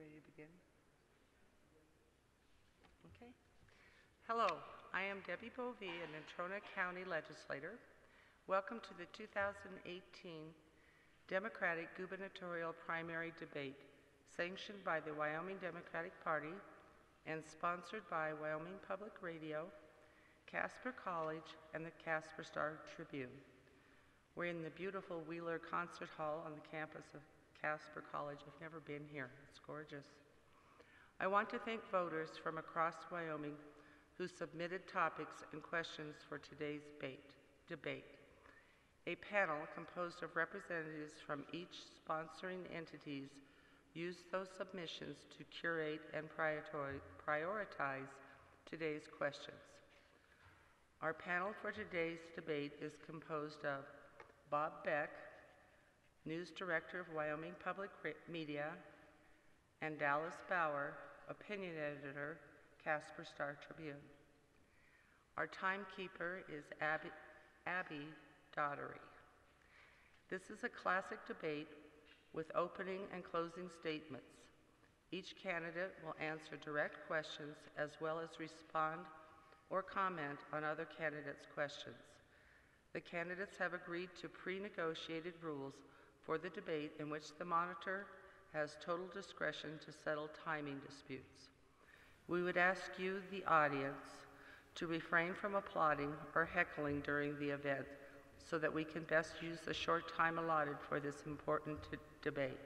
ready to begin? Okay. Hello, I am Debbie Bovee, an Natrona County legislator. Welcome to the 2018 Democratic Gubernatorial Primary Debate, sanctioned by the Wyoming Democratic Party and sponsored by Wyoming Public Radio, Casper College, and the Casper Star-Tribune. We're in the beautiful Wheeler Concert Hall on the campus of Casper College. I've never been here. It's gorgeous. I want to thank voters from across Wyoming who submitted topics and questions for today's debate. A panel composed of representatives from each sponsoring entities used those submissions to curate and prioritize today's questions. Our panel for today's debate is composed of Bob Beck, News Director of Wyoming Public Media, and Dallas Bauer, Opinion Editor, Casper Star-Tribune. Our timekeeper is Abby Daughtery. This is a classic debate with opening and closing statements. Each candidate will answer direct questions as well as respond or comment on other candidates' questions. The candidates have agreed to pre-negotiated rules for the debate in which the monitor has total discretion to settle timing disputes. We would ask you, the audience, to refrain from applauding or heckling during the event so that we can best use the short time allotted for this important debate.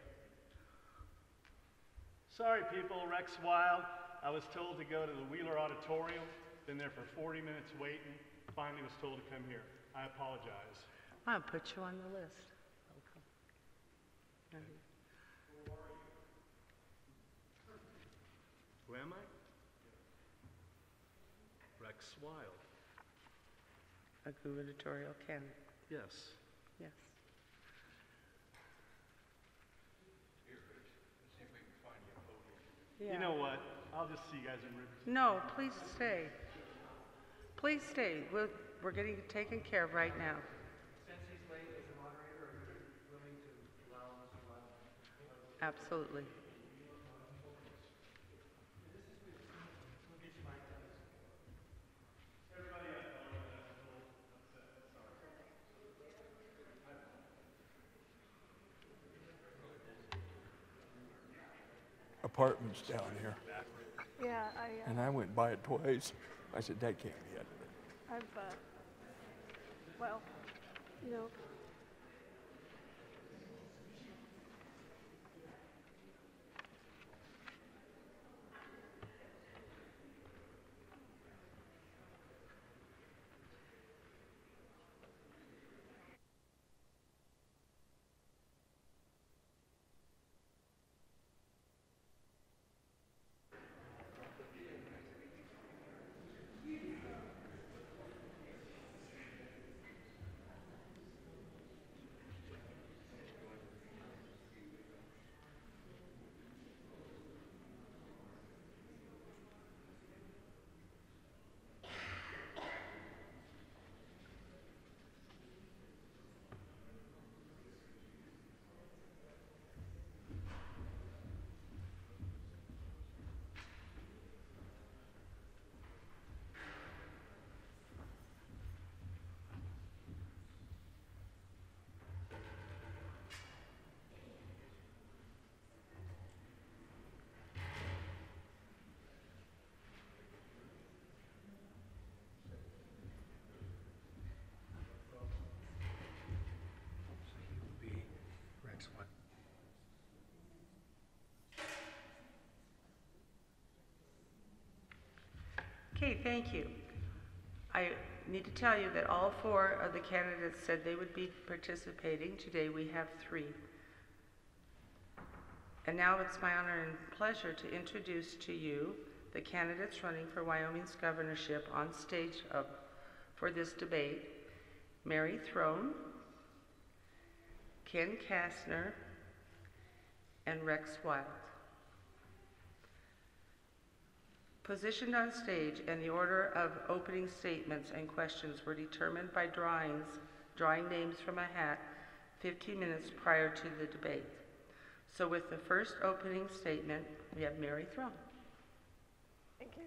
Sorry people, Rex Wilde. I was told to go to the Wheeler Auditorium. Been there for 40 minutes waiting. Finally was told to come here. I apologize. I'll put you on the list. Okay. Who am I? Rex Wilde. A gubernatorial candidate. Yes. Yes. Here, Rich. Let's see if we can find you a podium. Yeah. You know what? I'll just see you guys in Rivers. No, please stay. Please stay. We're getting taken care of right now. Since he's late as a moderator, are you willing to allow Mr. Wilde? Absolutely. Apartments down here, Yeah, and I went by it twice. I said, that can't be it. well, you know, Okay, thank you. I need to tell you that all four of the candidates said they would be participating. Today we have 3. And now it's my honor and pleasure to introduce to you the candidates running for Wyoming's governorship on stage for this debate: Mary Throne, Ken Casner, and Rex Wilde. Positioned on stage and the order of opening statements and questions were determined by drawing names from a hat 15 minutes prior to the debate. So with the first opening statement, we have Mary Throne. Thank you.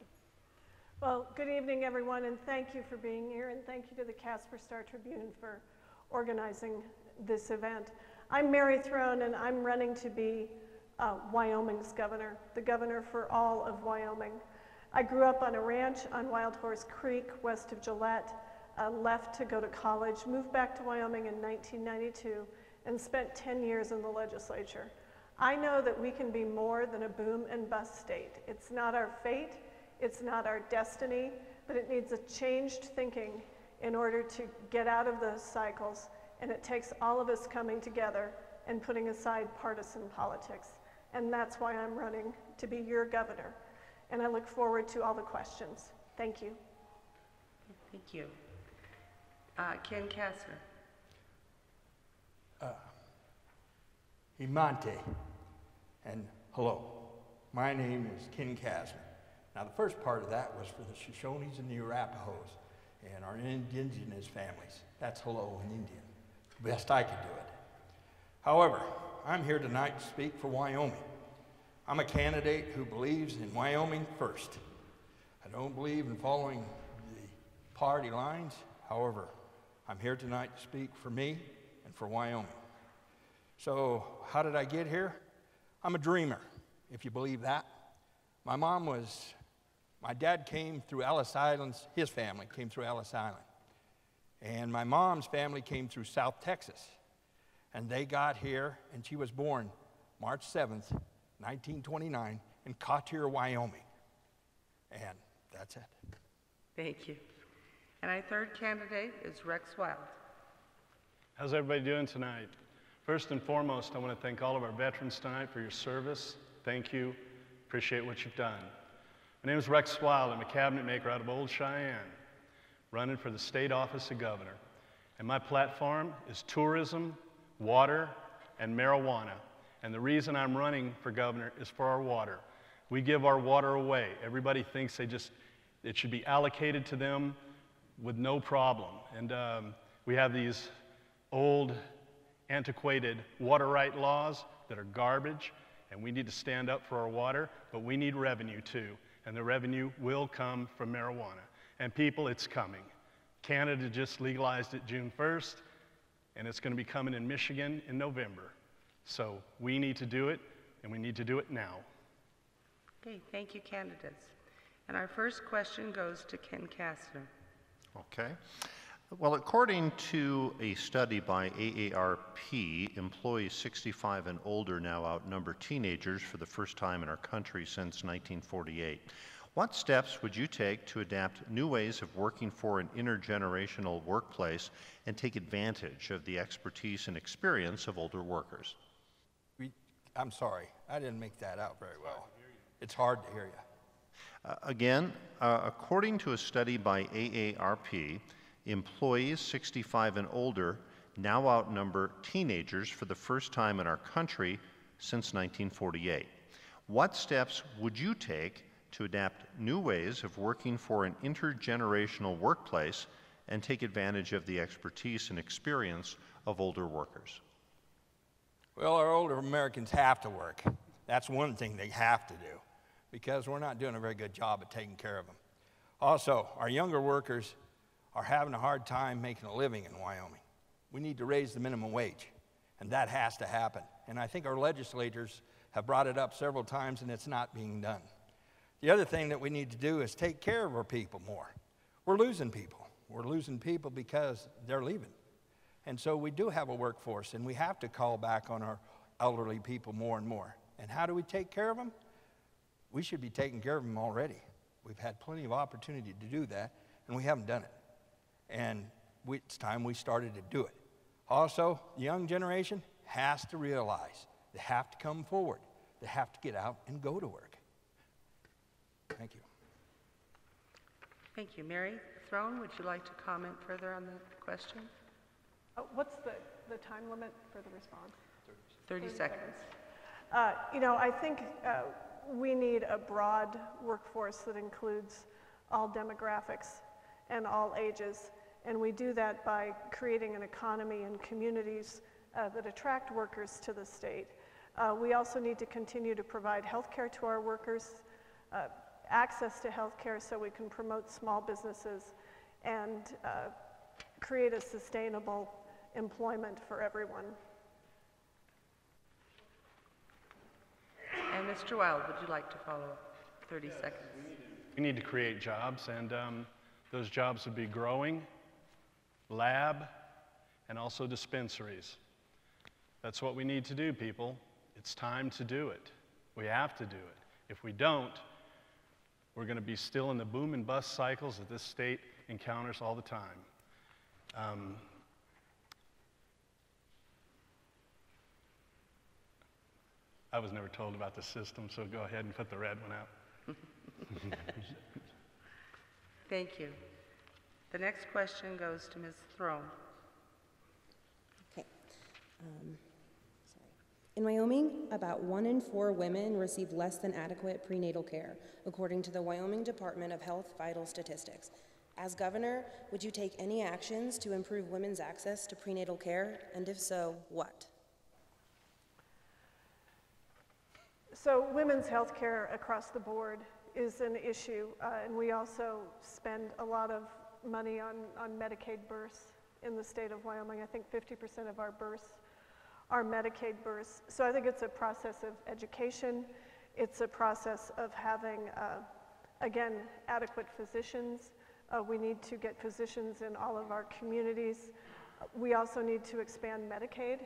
Well, good evening, everyone, and thank you for being here, and thank you to the Casper Star-Tribune for organizing this event. I'm Mary Throne, and I'm running to be Wyoming's governor, the governor for all of Wyoming. I grew up on a ranch on Wild Horse Creek, west of Gillette, left to go to college, moved back to Wyoming in 1992, and spent 10 years in the legislature. I know that we can be more than a boom and bust state. It's not our fate, it's not our destiny, but it needs a changed thinking in order to get out of those cycles, and it takes all of us coming together and putting aside partisan politics. And that's why I'm running to be your governor. And I look forward to all the questions. Thank you. Thank you. Ken Casner. Imante, and hello. My name is Ken Casner. Now, the first part of that was for the Shoshones and the Arapahoes and our indigenous families. That's hello in Indian. Best I could do it. However, I'm here tonight to speak for Wyoming. I'm a candidate who believes in Wyoming first. I don't believe in following the party lines. However, I'm here tonight to speak for me and for Wyoming. So, how did I get here? I'm a dreamer, if you believe that. My dad came through Ellis Island, his family came through Ellis Island. And my mom's family came through South Texas. And they got here, and she was born March 7th, 1929, in Cotier, Wyoming. And that's it. Thank you. And our third candidate is Rex Wilde. How's everybody doing tonight? First and foremost, I want to thank all of our veterans tonight for your service. Thank you. Appreciate what you've done. My name is Rex Wilde. I'm a cabinet maker out of Old Cheyenne, running for the state office of governor. And my platform is tourism, water, and marijuana. And the reason I'm running for governor is for our water. We give our water away. Everybody thinks it should be allocated to them with no problem. And we have these old, antiquated water right laws that are garbage, and we need to stand up for our water, but we need revenue too. And the revenue will come from marijuana. And people, it's coming. Canada just legalized it June 1st, and it's going to be coming in Michigan in November. So we need to do it, and we need to do it now. Okay, thank you, candidates. And our first question goes to Ken Casner. Okay. Well, according to a study by AARP, employees 65 and older now outnumber teenagers for the first time in our country since 1948. What steps would you take to adapt new ways of working for an intergenerational workplace and take advantage of the expertise and experience of older workers? I'm sorry, I didn't make that out very well. It's hard to hear you. Again, according to a study by AARP, employees 65 and older now outnumber teenagers for the first time in our country since 1948. What steps would you take to adapt new ways of working for an intergenerational workplace and take advantage of the expertise and experience of older workers? Well, our older Americans have to work. That's one thing they have to do, because we're not doing a very good job of taking care of them. Also, our younger workers are having a hard time making a living in Wyoming. We need to raise the minimum wage, and that has to happen. And I think our legislators have brought it up several times, and it's not being done. The other thing that we need to do is take care of our people more. We're losing people. We're losing people because they're leaving. And so we do have a workforce, and we have to call back on our elderly people more and more. And how do we take care of them? We should be taking care of them already. We've had plenty of opportunity to do that, and we haven't done it. And it's time we started to do it. Also, the young generation has to realize they have to come forward. They have to get out and go to work. Thank you. Thank you. Mary Throne, would you like to comment further on the question? What's the time limit for the response? 30 seconds. I think we need a broad workforce that includes all demographics and all ages, and we do that by creating an economy and communities that attract workers to the state. We also need to continue to provide health care to our workers, access to health care so we can promote small businesses and create a sustainable employment for everyone. And Mr. Wilde, would you like to follow up? 30 seconds. We need to create jobs, and those jobs would be growing, lab, and also dispensaries. That's what we need to do, people. It's time to do it. We have to do it. If we don't, we're going to be still in the boom and bust cycles that this state encounters all the time. I was never told about the system, so go ahead and put the red one out. Thank you. The next question goes to Ms. Throne. Okay. In Wyoming, about 1 in 4 women receive less than adequate prenatal care, according to the Wyoming Department of Health Vital Statistics. As governor, would you take any actions to improve women's access to prenatal care, and if so, what? So women's health care across the board is an issue, and we also spend a lot of money on Medicaid births in the state of Wyoming. I think 50% of our births are Medicaid births. So I think it's a process of education. It's a process of having, again, adequate physicians. We need to get physicians in all of our communities. We also need to expand Medicaid,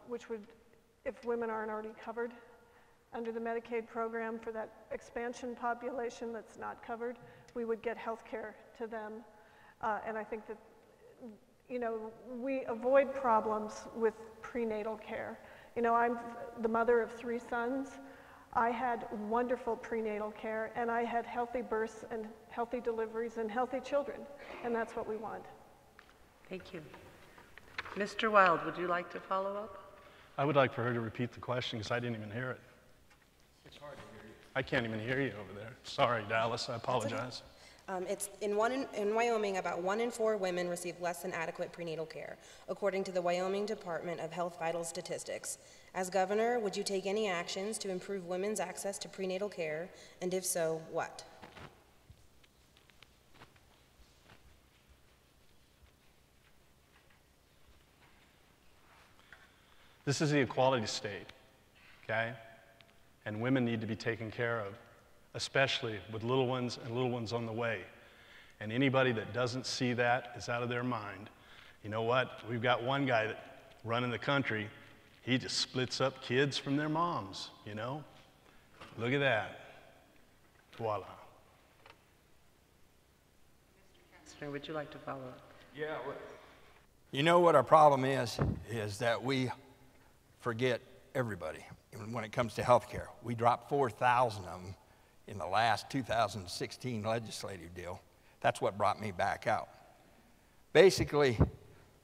which would, if women aren't already covered under the Medicaid program for that expansion population that's not covered, we would get health care to them. And I think that, you know, we avoid problems with prenatal care. You know, I'm the mother of 3 sons. I had wonderful prenatal care, and I had healthy births and healthy deliveries and healthy children, and that's what we want. Thank you. Mr. Wilde, would you like to follow up? I would like for her to repeat the question because I didn't even hear it. It's hard to hear you. I can't even hear you over there. Sorry, Dallas, I apologize. It's in Wyoming, about 1 in 4 women receive less than adequate prenatal care, according to the Wyoming Department of Health Vital Statistics. As governor, would you take any actions to improve women's access to prenatal care, and if so, what? This is the equality state, okay? And women need to be taken care of, especially with little ones and little ones on the way. And anybody that doesn't see that is out of their mind. You know what? We've got one guy that running the country, he just splits up kids from their moms, you know? Look at that. Voila. Mr. Casner, would you like to follow up? Yeah. You know what our problem is that we forget everybody when it comes to health care. We dropped 4,000 of them in the last 2016 legislative deal. That's what brought me back out. Basically,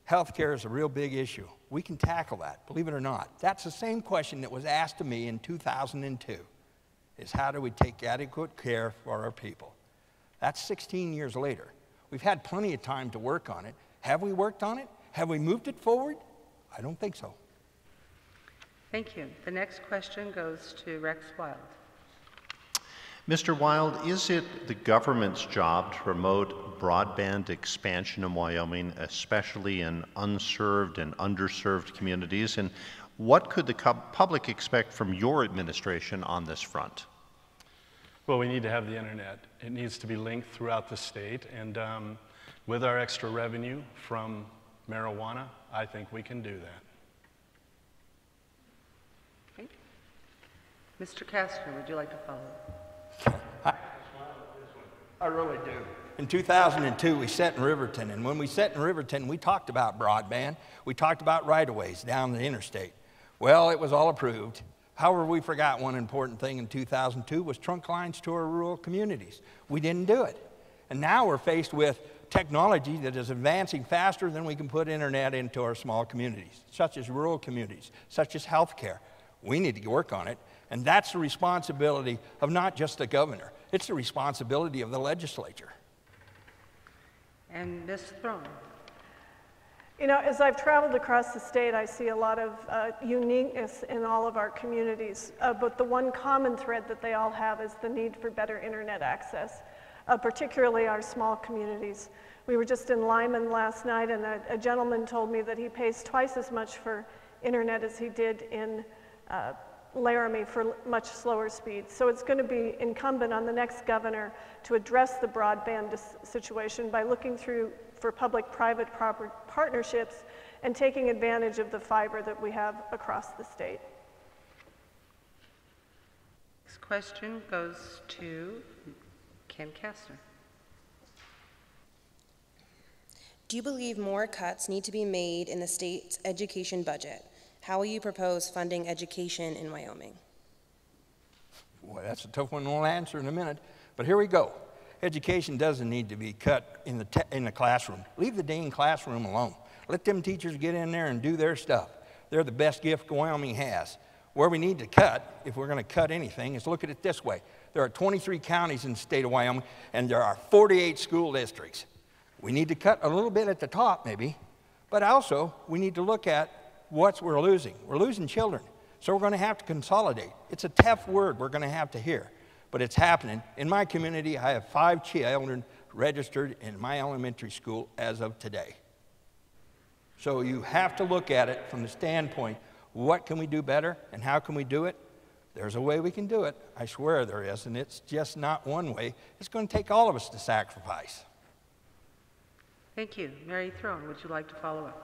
health care is a real big issue. We can tackle that, believe it or not. That's the same question that was asked of me in 2002, is how do we take adequate care for our people? That's 16 years later. We've had plenty of time to work on it. Have we worked on it? Have we moved it forward? I don't think so. Thank you. The next question goes to Rex Wilde. Mr. Wilde, is it the government's job to promote broadband expansion in Wyoming, especially in unserved and underserved communities? And what could the public expect from your administration on this front? Well, we need to have the internet. It needs to be linked throughout the state. And with our extra revenue from marijuana, I think we can do that. Okay. Mr. Casper, would you like to follow up? I really do. In 2002, we sat in Riverton, and when we sat in Riverton, we talked about broadband. We talked about right-of-ways down the interstate. Well, it was all approved. However, we forgot one important thing in 2002 was trunk lines to our rural communities. We didn't do it. And now we're faced with technology that is advancing faster than we can put internet into our small communities, such as rural communities, such as healthcare. We need to work on it. And that's the responsibility of not just the governor. It's the responsibility of the legislature. And Ms. Throne. You know, as I've traveled across the state, I see a lot of uniqueness in all of our communities, but the one common thread that they all have is the need for better internet access, particularly our small communities. We were just in Lyman last night, and a gentleman told me that he pays twice as much for internet as he did in Laramie for much slower speeds. So it's going to be incumbent on the next governor to address the broadband situation by looking for public-private partnerships and taking advantage of the fiber that we have across the state. Next question goes to Ken Casner. Do you believe more cuts need to be made in the state's education budget? How will you propose funding education in Wyoming? Boy, that's a tough one we'll answer in a minute, but here we go. Education doesn't need to be cut in the classroom. Leave the dang classroom alone. Let them teachers get in there and do their stuff. They're the best gift Wyoming has. Where we need to cut, if we're going to cut anything, is look at it this way. There are 23 counties in the state of Wyoming, and there are 48 school districts. We need to cut a little bit at the top, maybe, but also we need to look at what we're losing. We're losing children, so we're going to have to consolidate. It's a tough word we're going to have to hear, but it's happening. In my community, I have 5 children registered in my elementary school as of today. So you have to look at it from the standpoint, what can we do better and how can we do it? There's a way we can do it. I swear there is, and it's just not one way. It's going to take all of us to sacrifice. Thank you. Mary Throne, would you like to follow up?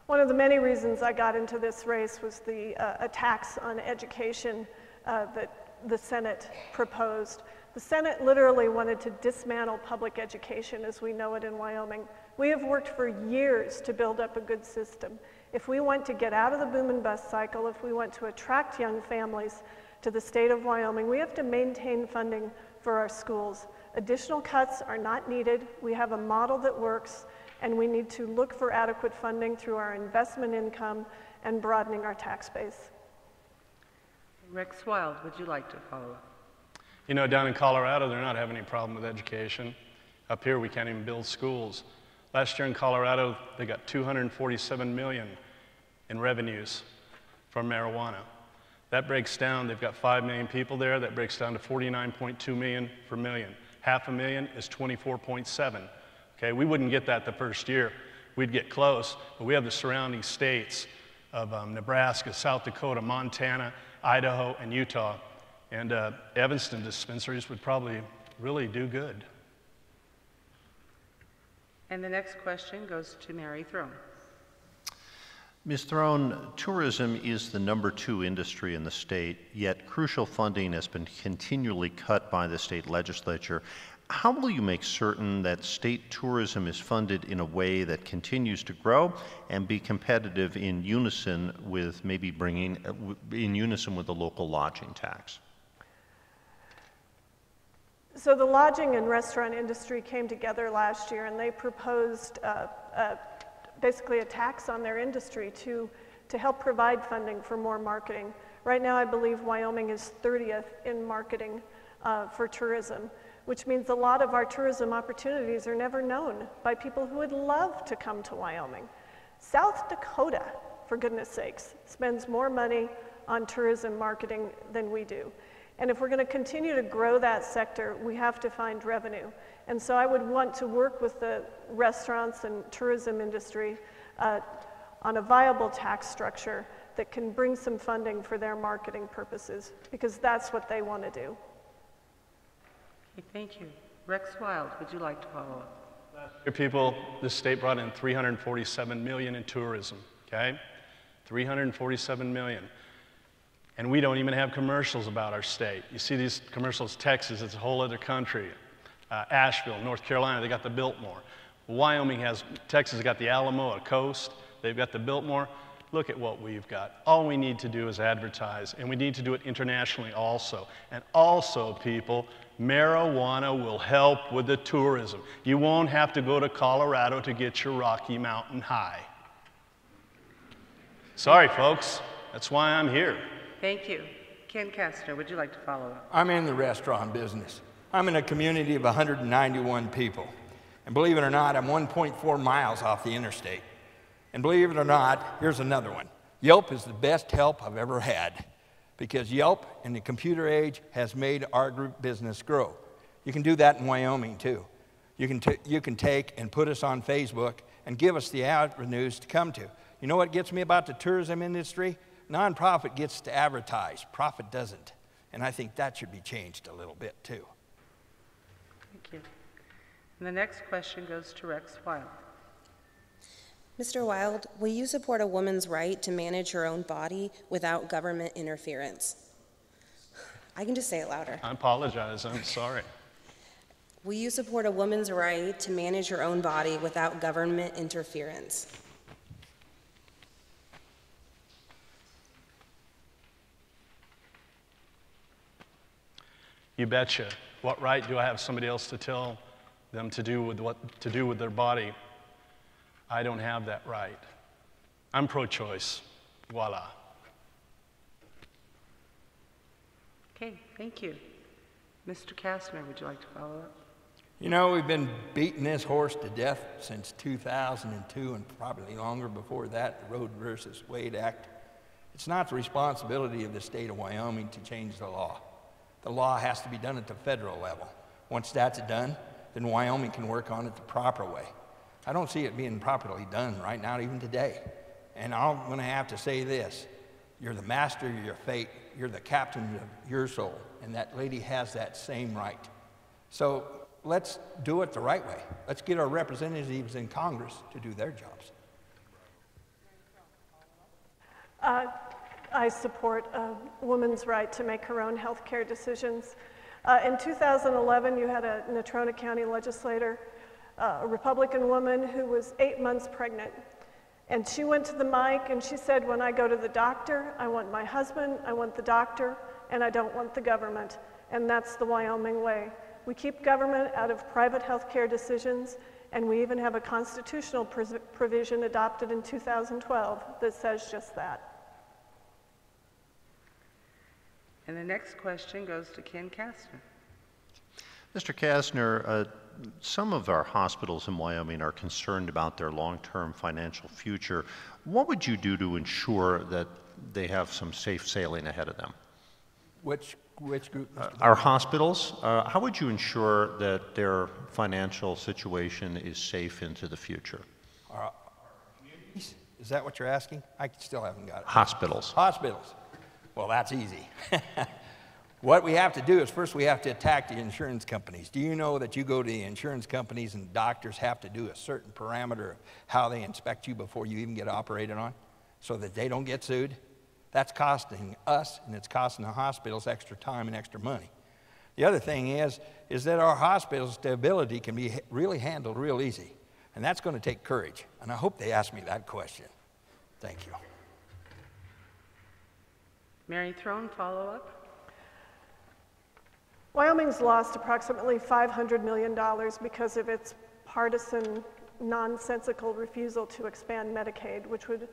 One of the many reasons I got into this race was the attacks on education that the Senate proposed. The Senate literally wanted to dismantle public education as we know it in Wyoming. We have worked for years to build up a good system. If we want to get out of the boom and bust cycle, if we want to attract young families to the state of Wyoming, we have to maintain funding for our schools. Additional cuts are not needed. We have a model that works, and we need to look for adequate funding through our investment income and broadening our tax base. Rex Wilde, would you like to follow up? You know, down in Colorado, they're not having any problem with education. Up here, we can't even build schools. Last year in Colorado, they got $247 million in revenues from marijuana. That breaks down, they've got 5 million people there, that breaks down to 49.2 million per million. $500,000 is 24.7. Okay, we wouldn't get that the first year. We'd get close, but we have the surrounding states of Nebraska, South Dakota, Montana, Idaho, and Utah. And Evanston dispensaries would probably really do good. And the next question goes to Mary Throne. Ms. Throne, tourism is the #2 industry in the state, yet crucial funding has been continually cut by the state legislature. How will you make certain that state tourism is funded in a way that continues to grow and be competitive in unison with maybe in unison with the local lodging tax? So the lodging and restaurant industry came together last year, and they proposed basically a tax on their industry to help provide funding for more marketing. Right now, I believe Wyoming is 30th in marketing for tourism, which means a lot of our tourism opportunities are never known by people who would love to come to Wyoming. South Dakota, for goodness sakes, spends more money on tourism marketing than we do. And if we're going to continue to grow that sector, we have to find revenue. And so I would want to work with the restaurants and tourism industry on a viable tax structure that can bring some funding for their marketing purposes, because that's what they want to do. Okay, thank you. Rex Wilde, would you like to follow up? Last year, people, this state brought in $347 million in tourism, okay? $347 million. And we don't even have commercials about our state. You see these commercials, Texas, it's a whole other country. Asheville, North Carolina, they got the Biltmore. Wyoming has, Texas has got the Alamo, a coast. They've got the Biltmore. Look at what we've got. All we need to do is advertise, and we need to do it internationally also. And also, people, marijuana will help with the tourism. You won't have to go to Colorado to get your Rocky Mountain High. Sorry, folks. That's why I'm here. Thank you. Ken Casner, would you like to follow up? I'm in the restaurant business. I'm in a community of 191 people. And believe it or not, I'm 1.4 miles off the interstate. And believe it or not, here's another one. Yelp is the best help I've ever had, because Yelp in the computer age has made our group business grow. You can do that in Wyoming too. You can take and put us on Facebook and give us the avenues to come to. You know what gets me about the tourism industry? Nonprofit gets to advertise, profit doesn't. And I think that should be changed a little bit too. Thank you. And the next question goes to Rex Wilde. Mr. Wilde, will you support a woman's right to manage her own body without government interference? I can just say it louder. I apologize, I'm sorry. Will you support a woman's right to manage her own body without government interference? You betcha. What right do I have somebody else to tell them to do with what to do with their body? I don't have that right. I'm pro-choice. Voila. Okay, thank you. Mr. Casner, would you like to follow up? You know, we've been beating this horse to death since 2002 and probably longer before that, the Roe versus Wade Act. It's not the responsibility of the state of Wyoming to change the law. The law has to be done at the federal level. Once that's done, then Wyoming can work on it the proper way. I don't see it being properly done right now, even today. And I'm going to have to say this. You're the master of your fate. You're the captain of your soul. And that lady has that same right. So let's do it the right way. Let's get our representatives in Congress to do their jobs. I support a woman's right to make her own health care decisions. In 2011, you had a Natrona County legislator, a Republican woman who was 8 months pregnant. And she went to the mic and she said, when I go to the doctor, I want my husband, I want the doctor, and I don't want the government. And that's the Wyoming way. We keep government out of private health care decisions, and we even have a constitutional provision adopted in 2012 that says just that. And the next question goes to Ken Casner. Mr. Casner, some of our hospitals in Wyoming are concerned about their long-term financial future. What would you do to ensure that they have some safe sailing ahead of them? Which group? Our hospitals, how would you ensure that their financial situation is safe into the future? Our communities? Is that what you're asking? I still haven't got it. Hospitals. Hospitals. Well, that's easy. What we have to do is first we have to attack the insurance companies. Do you know that you go to the insurance companies and doctors have to do a certain parameter of how they inspect you before you even get operated on so that they don't get sued? That's costing us and it's costing the hospitals extra time and extra money. The other thing is that our hospitals' stability can be really handled real easy. And that's going to take courage. And I hope they ask me that question. Thank you. Mary Throne, follow up. Wyoming's lost approximately $500 million because of its partisan, nonsensical refusal to expand Medicaid, which would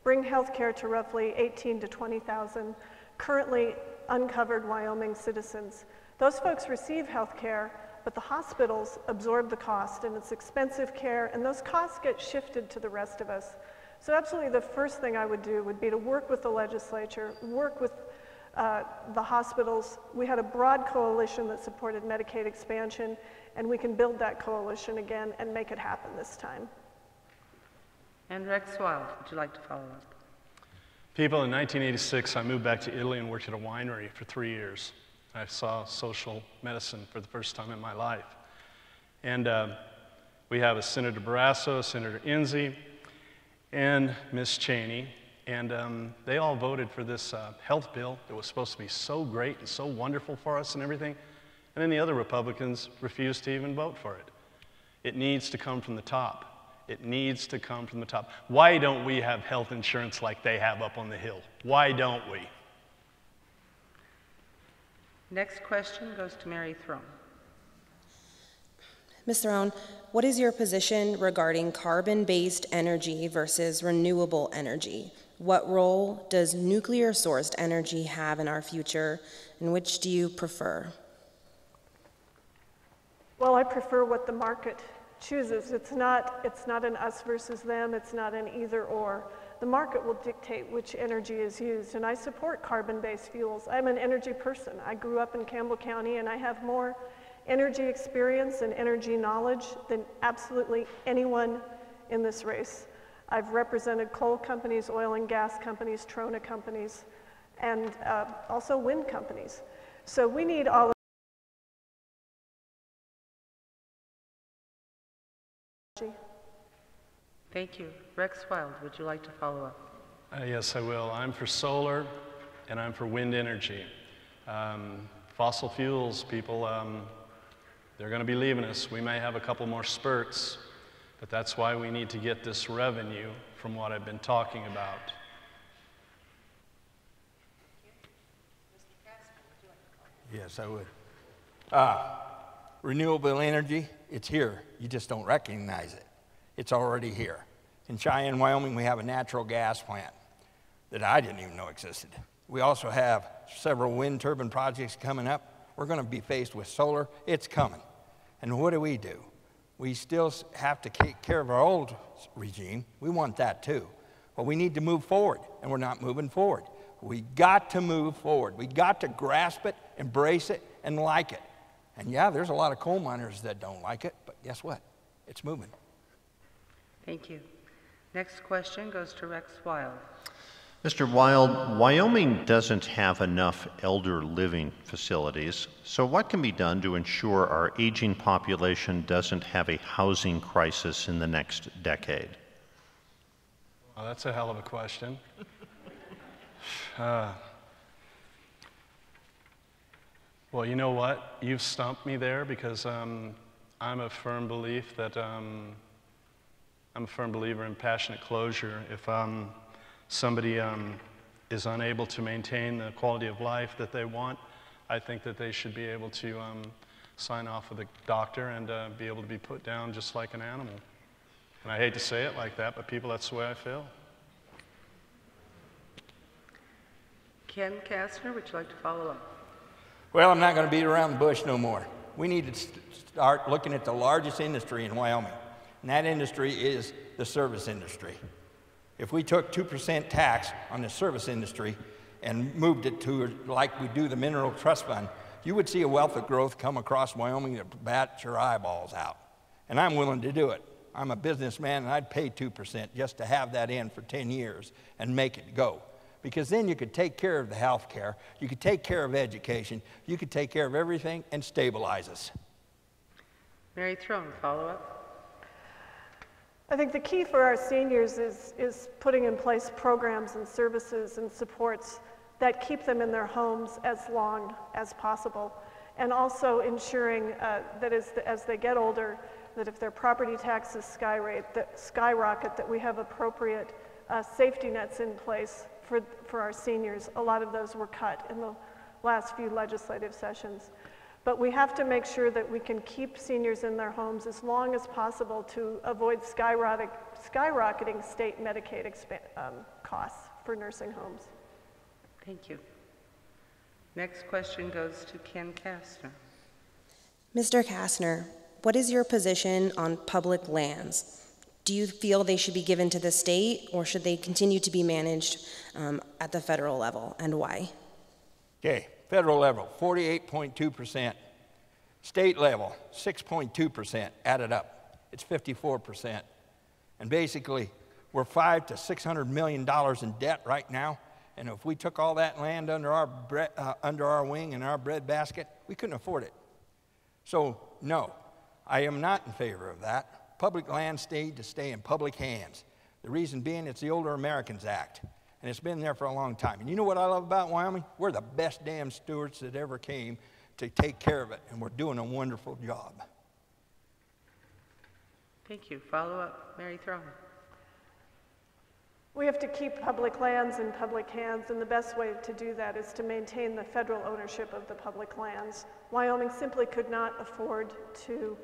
bring health care to roughly 18,000 to 20,000 currently uncovered Wyoming citizens. Those folks receive health care, but the hospitals absorb the cost, and it's expensive care, and those costs get shifted to the rest of us. So absolutely the first thing I would do would be to work with the legislature, work with the hospitals. We had a broad coalition that supported Medicaid expansion, and we can build that coalition again and make it happen this time. And Rex Wilde, would you like to follow up? People, in 1986, I moved back to Italy and worked at a winery for 3 years. I saw social medicine for the first time in my life. And we have a Senator Barrasso, Senator Enzi, and Miss Cheney, and they all voted for this health bill that was supposed to be so great and so wonderful for us and everything. And then the other Republicans refused to even vote for it. It needs to come from the top. It needs to come from the top. Why don't we have health insurance like they have up on the Hill? Why don't we? Next question goes to Mary Throne. Ms. Throne, what is your position regarding carbon-based energy versus renewable energy? What role does nuclear-sourced energy have in our future, and which do you prefer? Well, I prefer what the market chooses. It's not an us versus them, it's not an either or. The market will dictate which energy is used, and I support carbon-based fuels. I'm an energy person. I grew up in Campbell County, and I have more energy experience and energy knowledge than absolutely anyone in this race. I've represented coal companies, oil and gas companies, trona companies, and also wind companies. So we need all of Thank you. Rex Wilde, would you like to follow up? Yes, I will. I'm for solar, and I'm for wind energy. Fossil fuels, people, they're going to be leaving us. We may have a couple more spurts, but that's why we need to get this revenue from what I've been talking about. Yes, I would. Renewable energy, it's here. You just don't recognize it. It's already here. In Cheyenne, Wyoming, we have a natural gas plant that I didn't even know existed. We also have several wind turbine projects coming up. We're going to be faced with solar. It's coming. And what do? We still have to take care of our old regime. We want that too. But we need to move forward, and we're not moving forward. We got to move forward. We got to grasp it, embrace it, and like it. And yeah, there's a lot of coal miners that don't like it, but guess what? It's moving. Thank you. Next question goes to Rex Wilde. Mr. Wilde, Wyoming doesn't have enough elder living facilities, so what can be done to ensure our aging population doesn't have a housing crisis in the next decade? Well, that's a hell of a question. Well, you know what? You've stumped me there because I'm a firm believer in passionate closure. If somebody is unable to maintain the quality of life that they want, I think that they should be able to sign off with a doctor and be able to be put down just like an animal. And I hate to say it like that, but people, that's the way I feel. Ken Casner, would you like to follow up? Well, I'm not going to beat around the bush no more. We need to start looking at the largest industry in Wyoming, and that industry is the service industry. If we took 2% tax on the service industry and moved it to like we do the Mineral Trust Fund, you would see a wealth of growth come across Wyoming that bat your eyeballs out. And I'm willing to do it. I'm a businessman, and I'd pay 2% just to have that in for 10 years and make it go. Because then you could take care of the health care, you could take care of education, you could take care of everything and stabilize us. Mary Throne, follow up. I think the key for our seniors is putting in place programs and services and supports that keep them in their homes as long as possible, and also ensuring that as they get older, that if their property taxes skyrocket, that we have appropriate safety nets in place for our seniors. A lot of those were cut in the last few legislative sessions. But we have to make sure that we can keep seniors in their homes as long as possible to avoid skyrocketing state Medicaid costs for nursing homes. Thank you. Next question goes to Ken Casner. Mr. Casner, what is your position on public lands? Do you feel they should be given to the state, or should they continue to be managed at the federal level, and why? Okay, federal level, 48.2%. State level, 6.2%, added up. It's 54%. And basically, we're $500 to $600 million in debt right now, and if we took all that land under our wing and our breadbasket, we couldn't afford it. So, no, I am not in favor of that. Public land stayed to stay in public hands. The reason being, it's the Older Americans Act, and it's been there for a long time. And you know what I love about Wyoming? We're the best damn stewards that ever came to take care of it, and we're doing a wonderful job. Thank you. Follow up, Mary Throne. We have to keep public lands in public hands, and the best way to do that is to maintain the federal ownership of the public lands. Wyoming simply could not afford to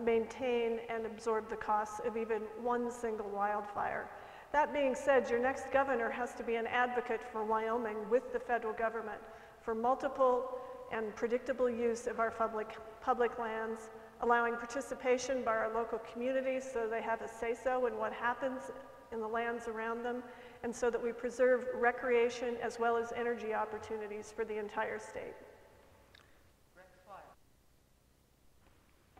maintain and absorb the costs of even one single wildfire. That being said, your next governor has to be an advocate for Wyoming with the federal government for multiple and predictable use of our public lands, allowing participation by our local communities so they have a say-so in what happens in the lands around them, and so that we preserve recreation as well as energy opportunities for the entire state.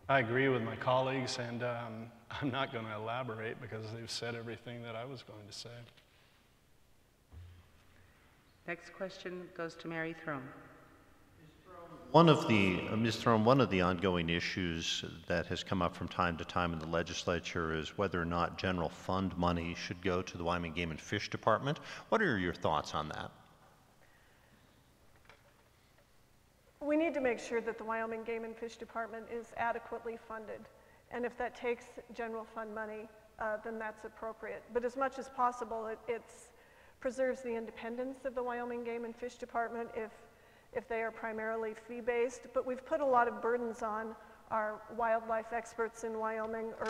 I agree with my colleagues, and I'm not going to elaborate because they've said everything that I was going to say. Next question goes to Mary Throne. Ms. Throne, one of the ongoing issues that has come up from time to time in the legislature is whether or not general fund money should go to the Wyoming Game and Fish Department. What are your thoughts on that? We need to make sure that the Wyoming Game and Fish Department is adequately funded. And if that takes general fund money, then that's appropriate. But as much as possible, it preserves the independence of the Wyoming Game and Fish Department if they are primarily fee-based. But we've put a lot of burdens on our wildlife experts in Wyoming, or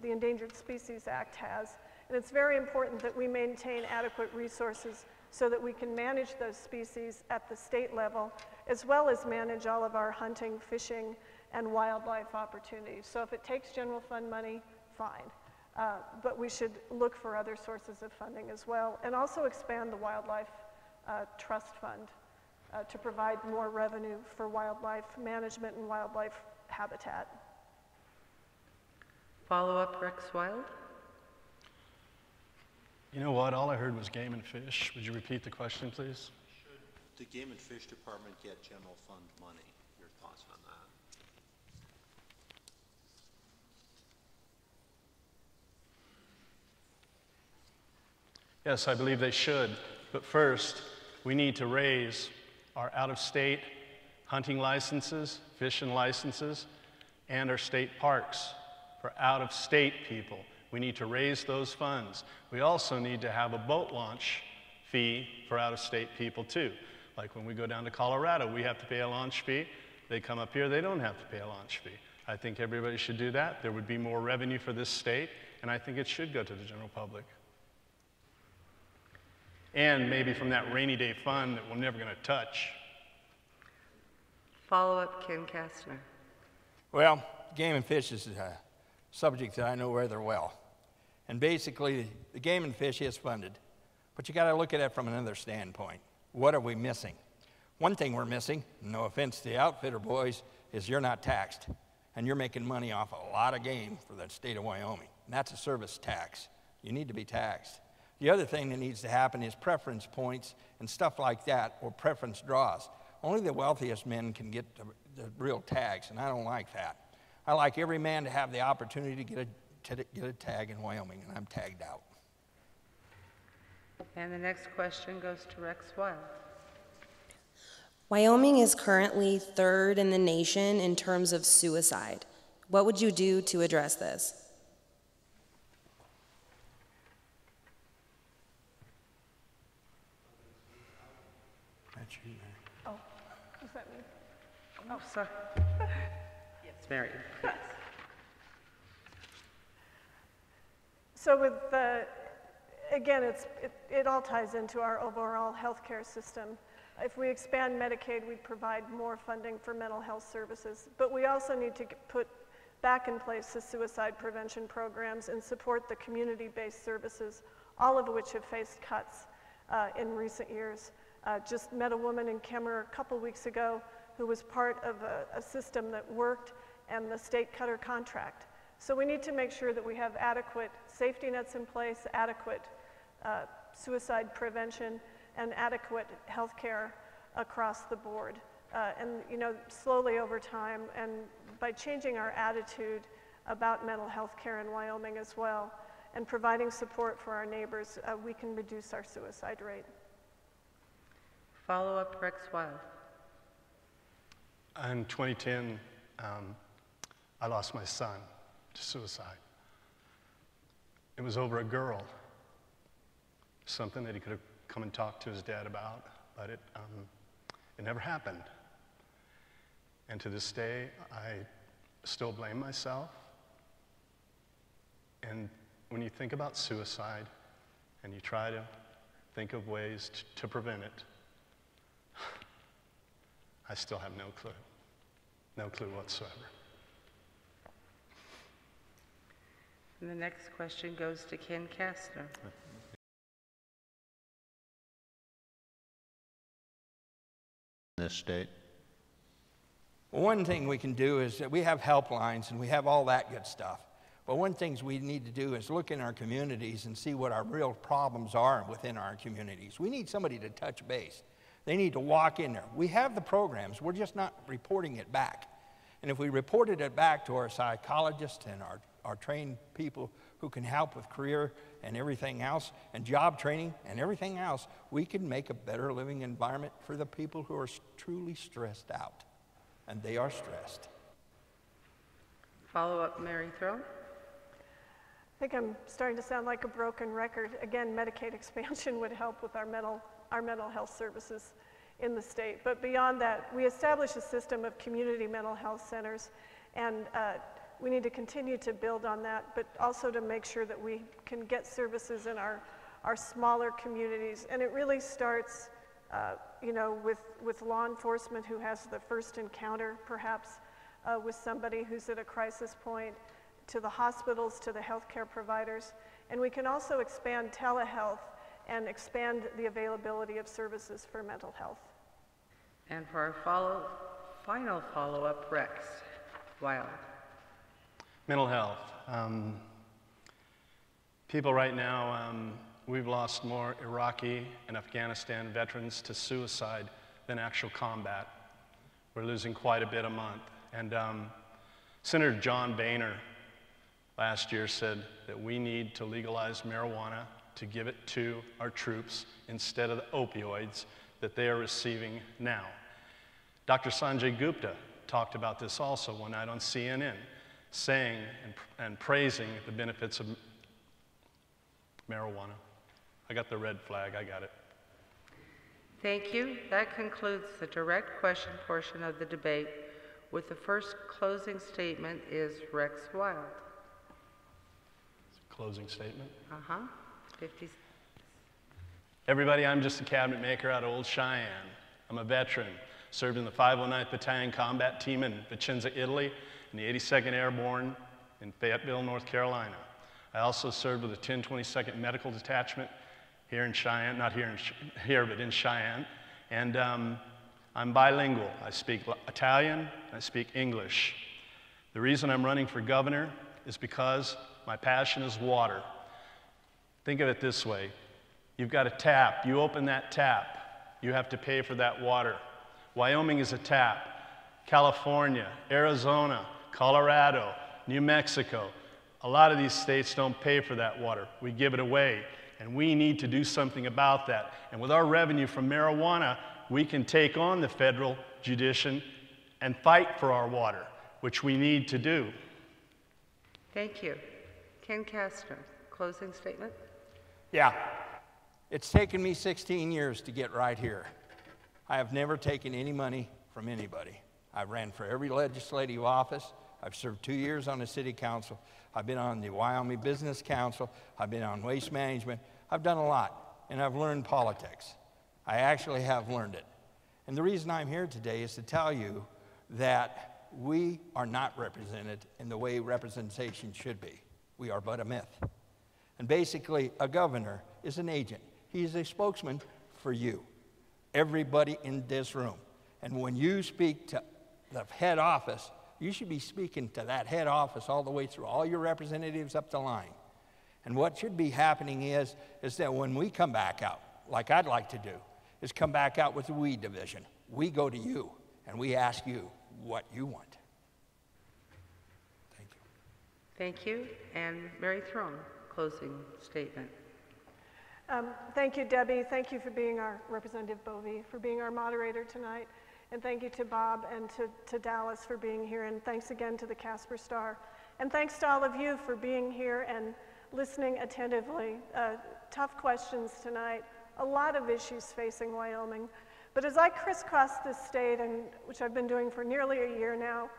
the Endangered Species Act has. And it's very important that we maintain adequate resources so that we can manage those species at the state level, as well as manage all of our hunting, fishing, and wildlife opportunities. So if it takes general fund money, fine. But we should look for other sources of funding as well, and also expand the Wildlife Trust Fund to provide more revenue for wildlife management and wildlife habitat. Follow-up, Rex Wilde. You know what? All I heard was game and fish. Would you repeat the question, please? Should the Game and Fish Department get general fund money? Your thoughts on that? Yes, I believe they should. But first, we need to raise our out-of-state hunting licenses, fishing licenses, and our state parks for out-of-state people. We need to raise those funds. We also need to have a boat launch fee for out-of-state people too. Like when we go down to Colorado, we have to pay a launch fee. They come up here, they don't have to pay a launch fee. I think everybody should do that. There would be more revenue for this state, and I think it should go to the general public. And maybe from that rainy day fund that we're never going to touch. Follow-up, Ken Casner. Well, game and fish is a subject that I know rather well. And basically, the game and fish is funded, but you got to look at it from another standpoint. What are we missing? One thing we're missing, no offense to the outfitter boys, is you're not taxed. And you're making money off a lot of game for the state of Wyoming. And that's a service tax. You need to be taxed. The other thing that needs to happen is preference points and stuff like that, or preference draws. Only the wealthiest men can get the real tags, and I don't like that. I like every man to have the opportunity to get a tag in Wyoming, and I'm tagged out. And the next question goes to Rex Wilde. Wyoming is currently third in the nation in terms of suicide. What would you do to address this? That's you, man. Oh, is that me? Oh, sorry. Yes, Mary, please. So with again, it all ties into our overall healthcare system. If we expand Medicaid, we provide more funding for mental health services. But we also need to put back in place the suicide prevention programs and support the community-based services, all of which have faced cuts in recent years. Just met a woman in Kemmer a couple weeks ago who was part of a system that worked, and the state cut her contract. So we need to make sure that we have adequate safety nets in place, adequate suicide prevention, and adequate health care across the board. And slowly over time, and by changing our attitude about mental health care in Wyoming as well, and providing support for our neighbors, we can reduce our suicide rate. Follow-up, Rex Wilde. In 2010, I lost my son to suicide. It was over a girl, something that he could have come and talked to his dad about, but it never happened. And to this day, I still blame myself. And when you think about suicide and you try to think of ways to prevent it, I still have no clue whatsoever. And the next question goes to Ken Casner. This state. Well, one thing we can do is that we have helplines and we have all that good stuff. But one thing we need to do is look in our communities and see what our real problems are within our communities. We need somebody to touch base. They need to walk in there. We have the programs, we're just not reporting it back. And if we reported it back to our psychologists and our trained people who can help with career and everything else, and job training and everything else, we can make a better living environment for the people who are truly stressed out. And they are stressed. Follow-up, Mary Throne. I think I'm starting to sound like a broken record. Again, Medicaid expansion would help with our mental health services in the state. But beyond that, we established a system of community mental health centers, and we need to continue to build on that, but also to make sure that we can get services in our smaller communities. And it really starts with law enforcement who has the first encounter, perhaps, with somebody who's at a crisis point, to the hospitals, to the healthcare providers. And we can also expand telehealth and expand the availability of services for mental health. And for our final follow-up, Rex Wilde. Mental health. People right now, we've lost more Iraqi and Afghanistan veterans to suicide than actual combat. We're losing quite a bit a month. And Senator John Boehner last year said that we need to legalize marijuana to give it to our troops instead of the opioids that they are receiving now. Dr. Sanjay Gupta talked about this also one night on CNN, saying and praising the benefits of marijuana. I got the red flag, I got it. Thank you. That concludes the direct question portion of the debate. With the first closing statement is Rex Wilde. Closing statement. 50. Everybody, I'm just a cabinet maker out of Old Cheyenne. I'm a veteran, served in the 509th Battalion Combat Team in Vicenza, Italy, and the 82nd Airborne in Fayetteville, North Carolina. I also served with the 1022nd Medical Detachment here in Cheyenne, not here, but in Cheyenne. And I'm bilingual. I speak Italian, I speak English. The reason I'm running for governor is because my passion is water. Think of it this way. You've got a tap. You open that tap. You have to pay for that water. Wyoming is a tap. California, Arizona, Colorado, New Mexico, a lot of these states don't pay for that water. We give it away, and we need to do something about that. And with our revenue from marijuana, we can take on the federal judiciary and fight for our water, which we need to do. Thank you. Ken Casper, closing statement. Yeah, it's taken me 16 years to get right here. I have never taken any money from anybody. I ran for every legislative office. I've served 2 years on the city council. I've been on the Wyoming Business Council. I've been on waste management. I've done a lot, and I've learned politics. I actually have learned it. And the reason I'm here today is to tell you that we are not represented in the way representation should be. We are but a myth. And basically, a governor is an agent. He is a spokesman for you, everybody in this room. And when you speak to the head office, you should be speaking to that head office all the way through, all your representatives up the line. And what should be happening is that when we come back out, like I'd like to do, is come back out with the weed division. We go to you, and we ask you what you want. Thank you. Thank you. And Mary Throne, closing statement. Thank you, Debbie. Thank you for being our Representative Bovee, for being our moderator tonight. And thank you to Bob and to Dallas for being here. And thanks again to the Casper Star. And thanks to all of you for being here and listening attentively. Tough questions tonight. A lot of issues facing Wyoming. But as I crisscross this state, and which I've been doing for nearly a year now,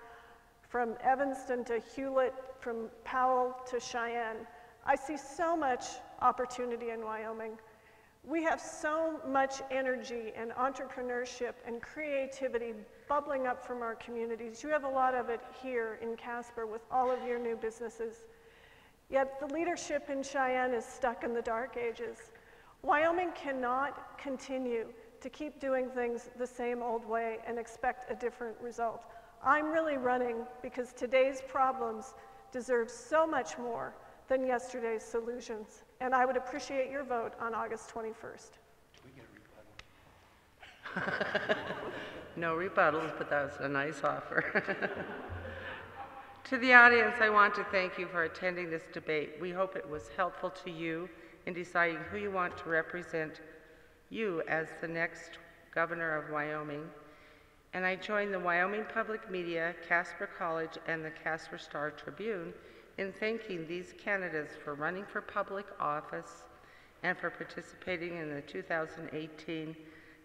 from Evanston to Hewlett, from Powell to Cheyenne, I see so much opportunity in Wyoming. We have so much energy and entrepreneurship and creativity bubbling up from our communities. You have a lot of it here in Casper with all of your new businesses. Yet the leadership in Cheyenne is stuck in the dark ages. Wyoming cannot continue to keep doing things the same old way and expect a different result. I'm really running because today's problems deserve so much more than yesterday's solutions, and I would appreciate your vote on August 21st. No rebuttals, but that was a nice offer. To the audience, I want to thank you for attending this debate. We hope it was helpful to you in deciding who you want to represent you as the next governor of Wyoming. And I join the Wyoming Public Media, Casper College, and the Casper Star-Tribune in thanking these candidates for running for public office and for participating in the 2018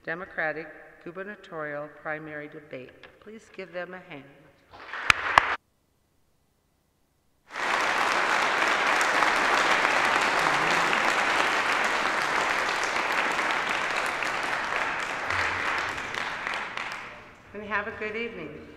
Democratic Gubernatorial primary debate. Please give them a hand. And have a good evening.